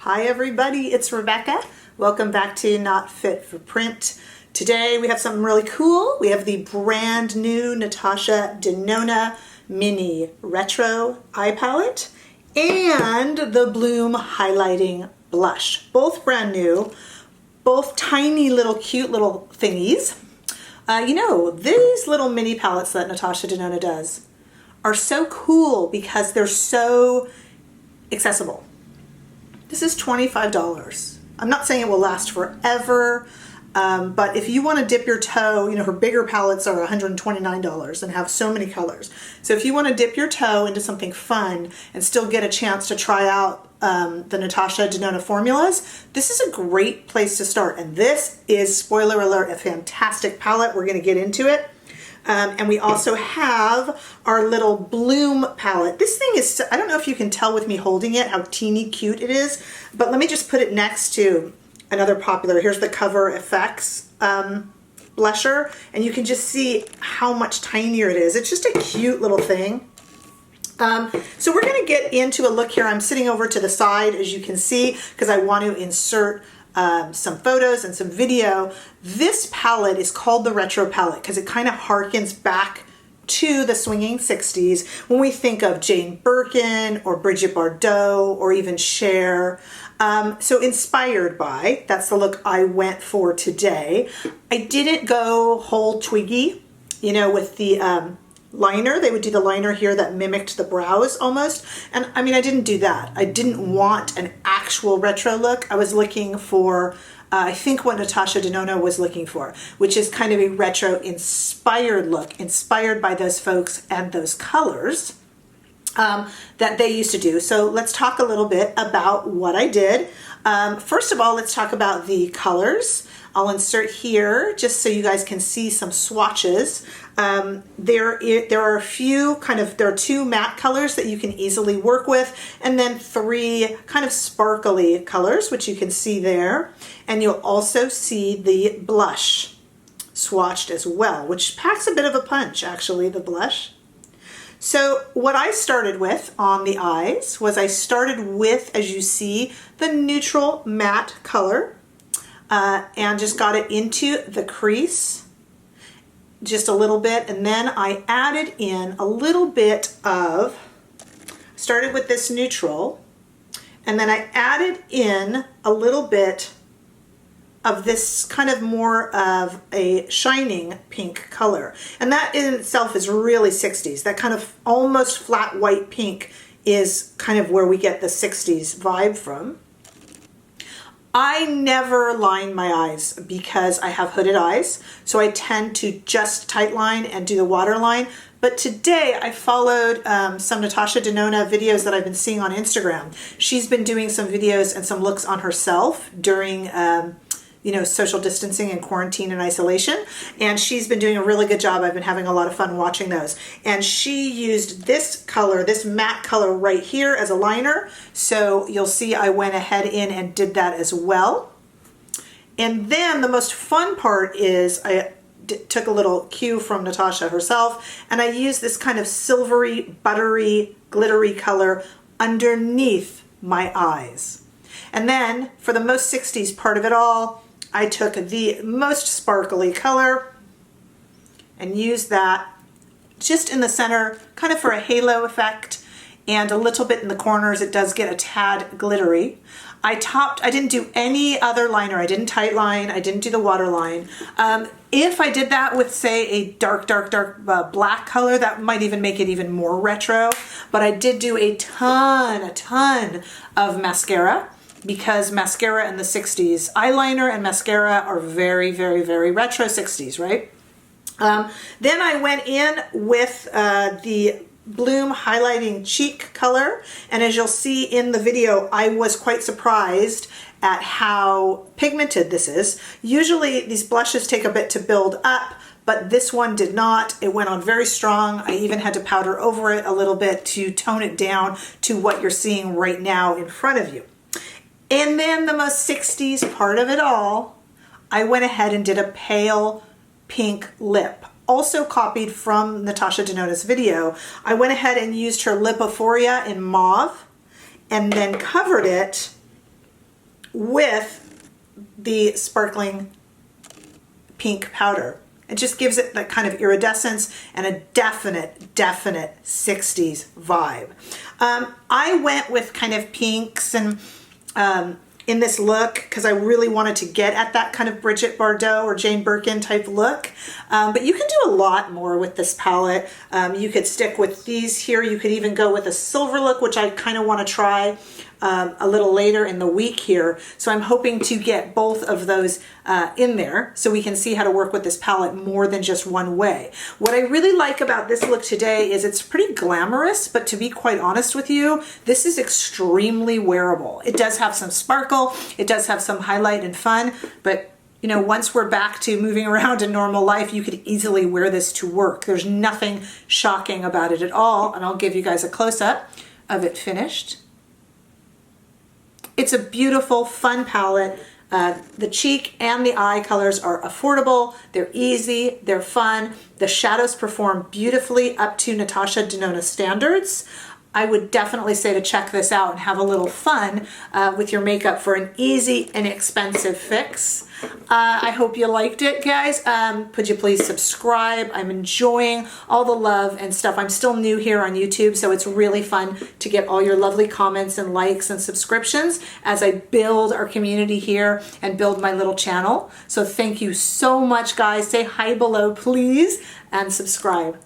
Hi everybody, it's Rebecca. Welcome back to Not Fit for Print. Today we have something really cool. We have the brand new Natasha Denona Mini Retro Eye Palette and the Bloom Highlighting Blush. Both brand new, both tiny little cute little thingies. You know, these little mini palettes that Natasha Denona does are so cool because they're so accessible. This is $25. I'm not saying it will last forever, but if you want to dip your toe, you know, her bigger palettes are $129 and have so many colors. So if you want to dip your toe into something fun and still get a chance to try out the Natasha Denona formulas, this is a great place to start. And this is, spoiler alert, a fantastic palette. We're going to get into it. And we also have our little Bloom palette. This thing is, I don't know if you can tell with me holding it how teeny cute it is, but let me just put it next to another popular. Here's the Cover FX blusher, and you can just see how much tinier it is. It's just a cute little thing. So we're going to get into a look here. I'm sitting over to the side, as you can see, because I want to insert some photos and some video. This palette is called the Retro Palette because it kind of harkens back to the swinging 60s when we think of Jane Birkin or Brigitte Bardot or even Cher. So inspired by, that's the look I went for today. I didn't go whole twiggy, you know, with the liner. They would do the liner here that mimicked the brows almost. And I mean, I didn't do that. I didn't want an actual retro look. I was looking for, I think what Natasha Denona was looking for, which is kind of a retro inspired look, inspired by those folks and those colors that they used to do. So let's talk a little bit about what I did. First of all, let's talk about the colors. I'll insert here just so you guys can see some swatches. There are a few there are two matte colors that you can easily work with, and then three kind of sparkly colors, which you can see there. And you'll also see the blush swatched as well, which packs a bit of a punch, actually, the blush. So what I started with on the eyes was I started with, as you see, the neutral matte color. And just got it into the crease just a little bit, and then I added in a little bit of, started with this neutral, and then I added in a little bit of this kind of more of a shining pink color, and that in itself is really 60s. That kind of almost flat white pink is kind of where we get the 60s vibe from. I never line my eyes because I have hooded eyes, so I tend to just tight line and do the waterline. But today I followed some Natasha Denona videos that I've been seeing on Instagram. She's been doing some videos and some looks on herself during you know, social distancing and quarantine and isolation. And she's been doing a really good job. I've been having a lot of fun watching those. And she used this color, this matte color right here as a liner. So you'll see I went ahead in and did that as well. And then the most fun part is I took a little cue from Natasha herself, and I used this kind of silvery, buttery, glittery color underneath my eyes. And then for the most 60s part of it all, I took the most sparkly color and used that just in the center, kind of for a halo effect, and a little bit in the corners. It does get a tad glittery. I didn't do any other liner. I didn't tight line. I didn't do the waterline. If I did that with, say, a dark black color, that might even make it even more retro. But I did do a ton of mascara, because mascara in the 60s, eyeliner and mascara are very, very, very retro 60s, right? Then I went in with the Bloom Highlighting Cheek color, and as you'll see in the video, I was quite surprised at how pigmented this is. Usually these blushes take a bit to build up, but this one did not. It went on very strong. I even had to powder over it a little bit to tone it down to what you're seeing right now in front of you. And then the most 60s part of it all, I went ahead and did a pale pink lip. Also copied from Natasha Denona's video. I went ahead and used her Lip-o-phoria in mauve and then covered it with the sparkling pink powder. It just gives it that kind of iridescence and a definite 60s vibe. I went with kind of pinks and in this look because I really wanted to get at that kind of Brigitte Bardot or Jane Birkin type look. But you can do a lot more with this palette. You could stick with these here. You could even go with a silver look, which I kind of want to try a little later in the week here. So I'm hoping to get both of those in there so we can see how to work with this palette more than just one way. What I really like about this look today is it's pretty glamorous, but to be quite honest with you, this is extremely wearable. It does have some sparkle, it does have some highlight and fun, but you know, once we're back to moving around in normal life, you could easily wear this to work. There's nothing shocking about it at all, and I'll give you guys a close-up of it finished. It's a beautiful, fun palette. The cheek and the eye colors are affordable, they're easy, they're fun. The shadows perform beautifully up to Natasha Denona standards. I would definitely say to check this out and have a little fun with your makeup for an easy, inexpensive fix. I hope you liked it, guys. Could you please subscribe? I'm enjoying all the love and stuff. I'm still new here on YouTube, so it's really fun to get all your lovely comments and likes and subscriptions as I build our community here and build my little channel. So thank you so much, guys. Say hi below, please, and subscribe.